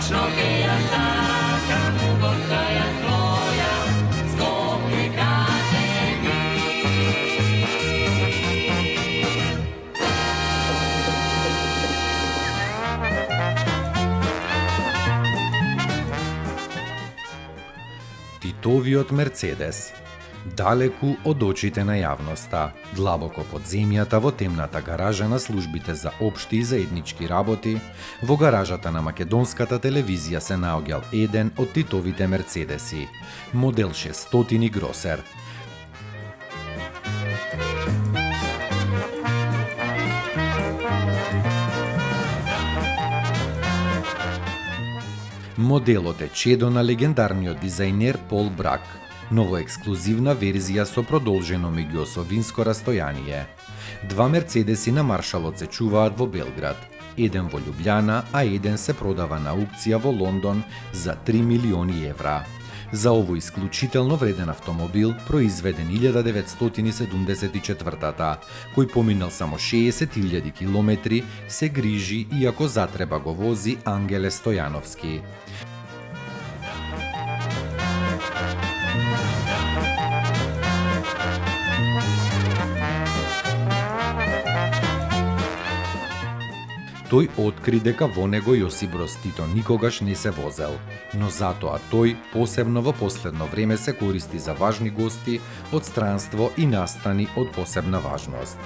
Večno ja sakam, postaja svoja, skopi kaže mi. Titовиот Мерцедес. Далеку од очите на јавноста, длабоко под земјата во темната гаража на службите за општи и заеднички работи, во гаражата на македонската телевизија се наоѓал еден од Титовите Мерцедеси, модел 600 Гросер. Моделот е чедо на легендарниот дизајнер Пол Брак, но во ексклузивна верзија со продолжено меѓуосовинско растојание. Два Мерцедеси на Маршалот се чуваат во Белград, еден во Љубљана, а еден се продава на аукција во Лондон за 3 милиони евра. За овој исклучително вреден автомобил, произведен 1974-та, кој поминал само 60.000 километри, се грижи, иако затреба го вози Ангеле Стојановски. Тој откри дека во него Јосип Броз Тито никогаш не се возел, но затоа тој посебно во последно време се користи за важни гости од странство и настани од посебна важност.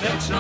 Večno